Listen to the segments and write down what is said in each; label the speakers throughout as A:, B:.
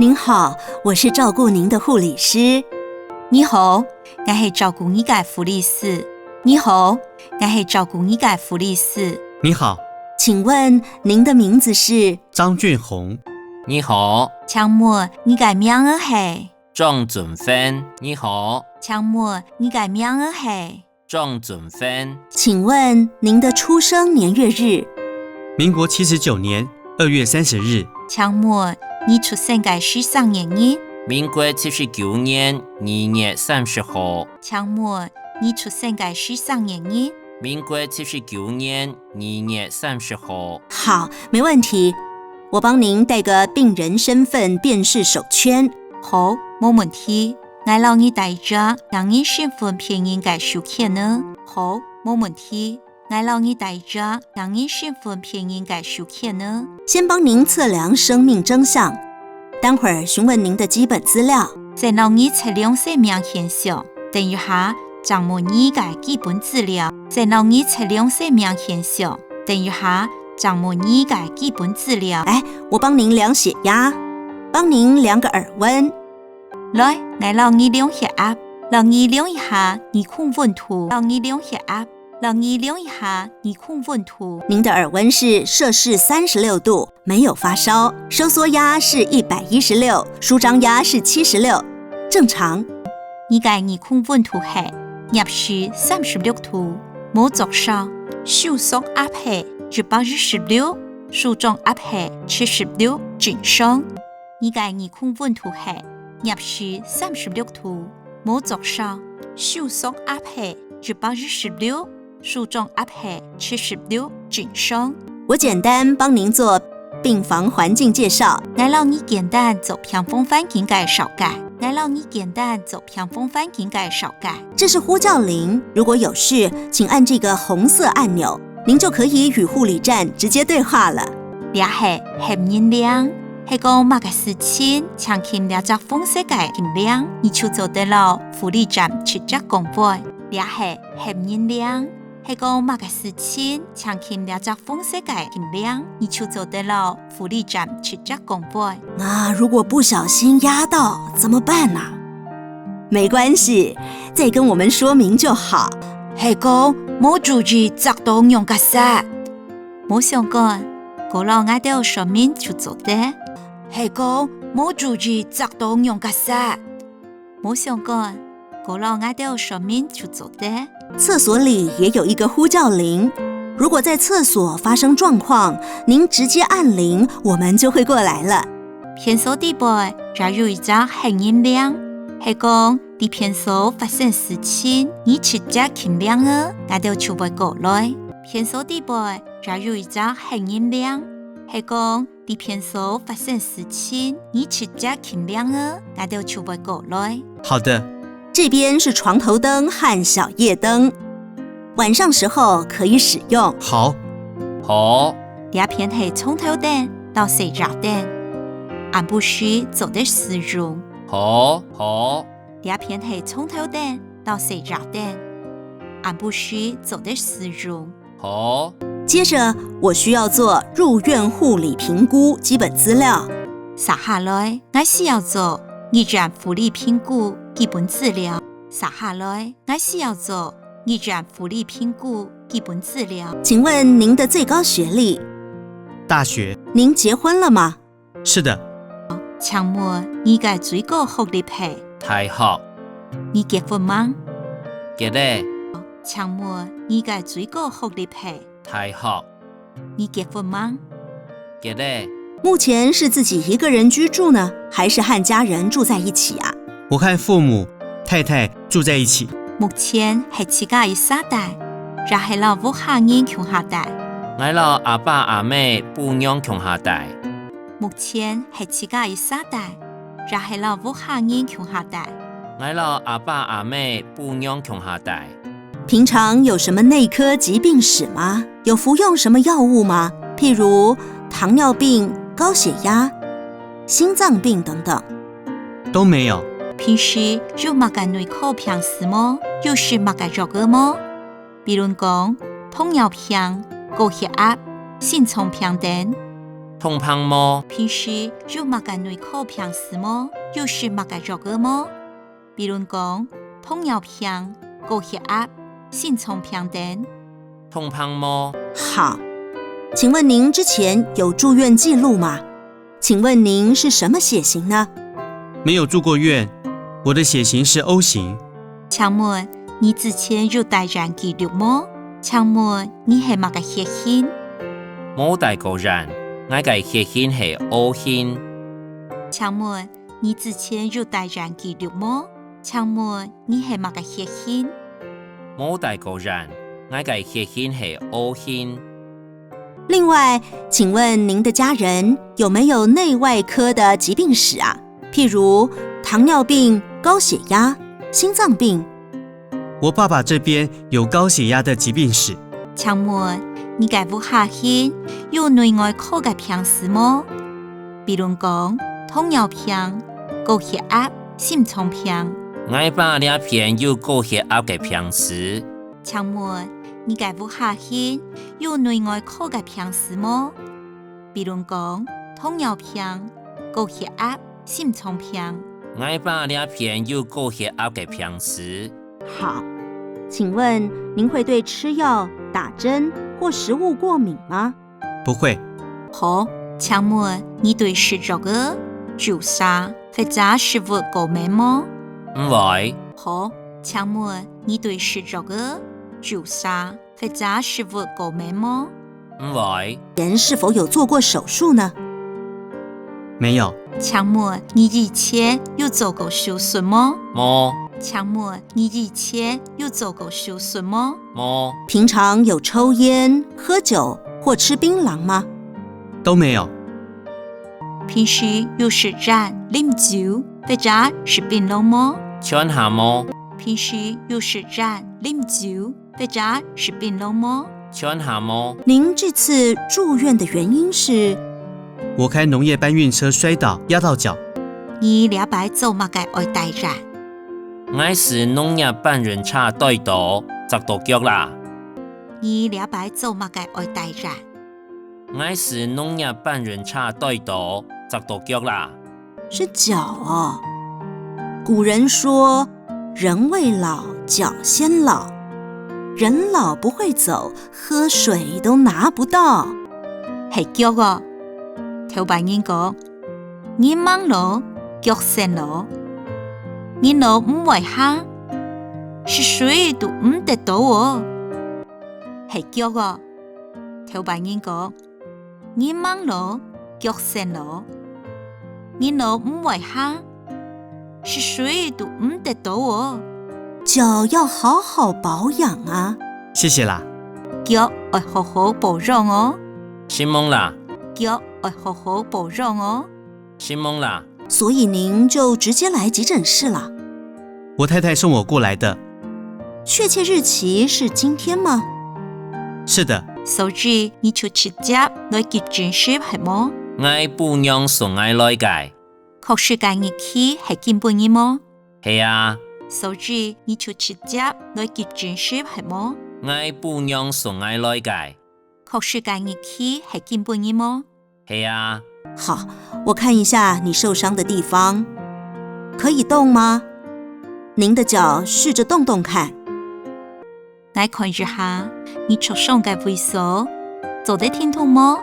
A: 您好，我是照顾您的护理师。
B: 你好，我是照顾你的护理师。你好，我是照顾你的护理师。
C: 你好，
A: 请问您的名字是？
C: 张俊宏。
D: 你好，
B: 请问你的名字是？
D: 张俊芬。你好，
B: 请问你的名字是？
D: 张俊芬。
A: 请问您的出生年月日？
C: 民国79年2月30日。
B: 请问你出生的是什么日？
D: 民国79年2月30号。
B: 请问你出生的是什么日？
D: 民国79年2月30号。
A: 好，没问题。我帮您带个病人身份辨识手圈。
B: 好，没问题。我让你带着让你身份辨认的手签呢。好，没问题。我让你带着让你身份辨认的手签呢。
A: 先帮您测量生命征象，待会儿询问您的基本资料。
B: 再让你测量生命现象，等一下掌握你的基本资料。再让你测量生命现象，等一下掌握你的基本资料。
A: 来，我帮您量血压，帮您量个耳温。
B: 来，我让你量血压，让你量一下你控温度。让你量血压，让你量一下你控温度。
A: 您的耳温是摄氏36度，没有发烧。收缩压是116，舒张压是76，正常。
B: 你的耳控温度是摄氏36度，冇作烧。收缩压是116，舒张压是76，正常。你的耳控温度是摄氏36度，冇作烧。收缩压是116，舒张压是76，正常。
A: 我简单帮您做病房环境介绍。
B: 我让你简单做屏风环境介绍解。我让你简单做屏风环境介绍解。
A: 这是呼叫铃，如果有事，请按这个红色按钮，您就可以与护理站直接对话了。
B: 这是黑音量，是讲某个事情，请听了这红色的音量，你就做得了护理站直接广播。这是黑音量，是讲某个事情，请听了这红色的音量，你就做得了护理站直接广播。
A: 如果不小心压到怎么办呢？没关系，再跟我们说明就好。
B: 是讲冇注意作动用个啥？冇想过，我让我的说明就做的。是讲冇注意作动用个啥？冇想过，我让我的说明就做的。
A: 厕所里也有一个呼叫铃，如果在厕所发生状况，您直接按铃，我们就会过来了。
B: 偏所地背也有一只黑音量，是讲在偏所发生事情，你直接听量了，我就会过来。偏所地背也有一只黑音量，是讲在偏所发生事情，你直接听量了，我就会过来。
C: 好的。
A: 这边是床头灯和小夜灯，晚上时候可以使用。
C: 好。
D: 好。
B: 这边是床头灯到睡觉灯，俺不需做的使用。
D: 好。好。
B: 这边是床头灯到睡觉灯，俺不需做的使用。
D: 好。
A: 接着我需要做入院护理评估基本资料。
B: 接下来我需要做医院护理评估基本资料。接下来我需要做医院护理评估基本资料。
A: 请问您的最高学历？
C: 大学。
A: 您结婚了吗？
C: 是的。
B: 请问你的最高学历是？
D: 大學。
B: 你结婚吗？
D: 結了。
B: 請問你的最高學歷是？
D: 大學。
B: 你結婚嗎？
D: 結了。
A: 目前是自己一个人居住呢，还是和家人住在一起啊？
C: 我和父母、太太住在一起。
B: 目前係自家一世代，也係老屋下人窮下代。
D: 我老阿爸阿妹撫養窮下代。
B: 目前係自家一世代，也係老屋下人窮下代。
D: 我老阿爸阿妹撫養窮下代。
A: 平常有什么内科疾病史吗？有服用什么药物吗？譬如糖尿病、高血压、心脏病等等。
C: 都没有。
B: 平时有乜嘅内科病史嗎？有是乜嘅藥嘅嗎？比如講糖尿病、高血壓、心臟病等。
D: 痛胖么？
B: 平时有乜嘅胃口平時麼？又是乜嘅肉嘅麼？比如講糖尿病、高血壓、心臟病等。
D: 痛胖么？
A: 好，请问您之前有住院记录吗？请问您是什么血型呢？
C: 没有住过院，我的血型是 O 型。
B: 請問你之前有帶染記錄麼？請問你係乜嘅血型？
D: 冇大過染，我嘅血型係 O 型。
B: 請問你之前有帶染記錄麼？請問你係乜嘅血型？
D: 冇大過染，我嘅血型係 O 型。
A: 另外，请问您的家人有没有内外科的疾病史啊？譬如糖尿病、高血压、心脏病。
C: 我爸爸这边有高血压的疾病史。
B: 請問你嘅屋下邊有內外科嘅病史麼？比如講糖尿病、高血壓、心臟病。
D: 我爸呢邊有高血壓嘅病史。
B: 請問你嘅屋下邊有內外科嘅病史麼？比如講糖尿病、高血壓、心臟病。
D: 我爸呢邊有高血壓嘅病史。
A: 好，请问您会对吃药、打針或食物過敏嗎？
C: 不會。
B: 好，請問你對食肉嘅、豬沙或者食物過敏麼？
D: 唔會。
B: 好，請問你對食肉嘅、豬沙或者食物過敏麼？
D: 唔會。
A: 人是否有做過手術呢？
C: 没有。
B: 請問你以前有做過手術嗎？
D: 冇。
B: 請問你以前有做過手術嗎？
D: 冇。
A: 平常有抽煙、喝酒或吃檳榔嗎？
C: 都没有。
B: 平時有食染、飲酒或者食檳榔嗎？
D: 全下冇。
B: 平時有食染、飲酒或者食檳榔嗎？
D: 全下冇。
A: 您這次住院的原因是？
C: 我開農業搬運車摔倒，壓到腳。
B: 你了解做乜嘅愛帶染？
D: 我是農業搬運車對到，砸到腳啦。
B: 你了解做乜嘅愛帶染？
D: 我是農業搬運車對到，砸到腳啦。
A: 是腳哦。古人說，人未老，腳先老。人老不會走，喝水都拿不到。
B: 係腳哦。頭白人講，人猛老，腳先老。人老唔會行，是水都唔得到哦。係腳哦。頭白人講，人猛老，腳先老。人老唔會行，是水都唔得到哦。
A: 腳要好好保養啊。
C: 謝謝啦。
B: 腳要好好保養哦。
D: 心懵啦。
B: 腳要好好保養哦。
D: 心懵啦。
A: 所以您就直接來急診室了。
C: 我太太送我過來的。
A: 確切日期是今天嗎？
C: 是的。
B: 所以你就直接來急診室係麼？
D: 我不用送我來嘅。
B: 確實嘅日期係今半日麼？
D: 係啊。
B: 所以你就直接來急診室係麼？
D: 我不用送我來嘅。
B: 確實嘅日期係今半日麼？
D: 係啊。
A: 好，我看一下你受傷的地方，可以動嗎？您的腳試着動動看。
B: 來看一下你受傷嘅位所，做得挺痛麼？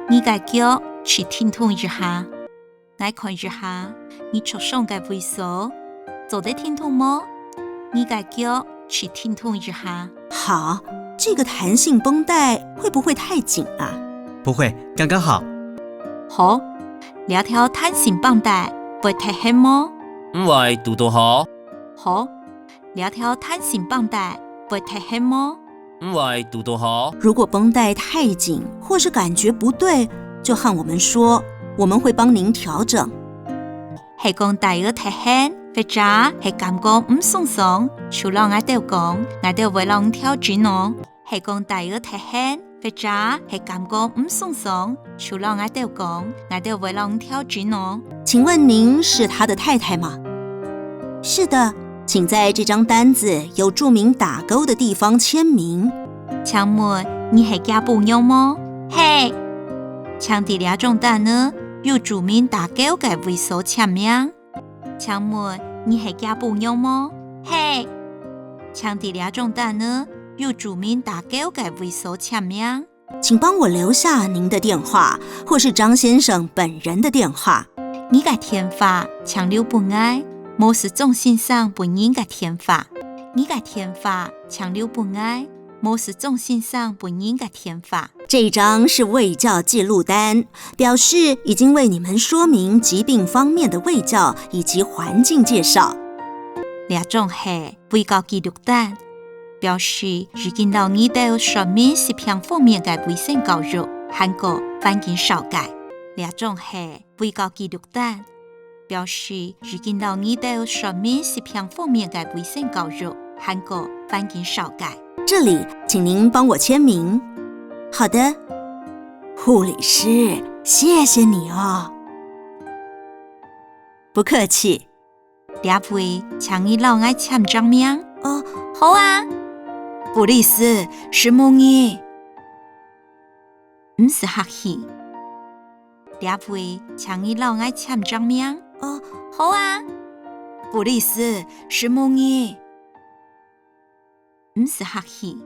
B: 你嘅腳去挺痛一下。來看一下你受傷嘅位所，做得挺痛麼？你嘅腳去挺痛一下。
A: 好，這個彈性繃帶會不會太緊啊？
C: 不會，剛剛好。
B: 好，兩條彈性繃帶會太輕麼？
D: 唔會，嘟嘟好。
B: 好，兩條彈性繃帶會太輕麼？
D: 唔會，嘟嘟好。
A: 如果繃帶太緊或是感覺不對，就和我們說，我們會幫您調整。
B: 係講帶兒太輕，或者係感覺唔鬆鬆，除了我哋講，我哋會讓調整哦。係講帶兒太輕，或者係感覺唔鬆鬆，除了我哋講，我哋會讓調整哦。
A: 請問您是他的太太嗎？是的，請在這張單子有注明打勾的地方簽名。
B: 請問你係家伴娘麼？係。请伫俩中单呢，有注明打勾嘅位所签名。请问你系家朋友吗？嘿，请伫俩中单呢，有注明打勾嘅位所签名。
A: 请帮我留下您的电话，或是张先生本人的电话。
B: 你嘅电话请留本爱，无是钟先生本人嘅电话。你嘅电话请留本爱，无是钟先生本人嘅电话。
A: 这一张是卫教记录单，表示已经为你们说明疾病方面的卫教以及环境介绍。
B: 俩种系卫教记录单，表示已经到你哋说明食品方面嘅卫生教育，韩国环境少改。俩种系卫教记录单，表示已经到你哋说明食品方面嘅卫生教育，韩国环境少改。
A: 这里，请您帮我签名。好的，护理师，谢谢你哦。不客气。
B: 俩位请你老爱签张名。
A: 哦，
B: 好啊。
A: 布丽斯，是梦妮。
B: 唔是客气。俩位请你老爱签张名。
A: 哦，
B: 好啊。
A: 布丽斯，是梦妮。
B: 唔是客气。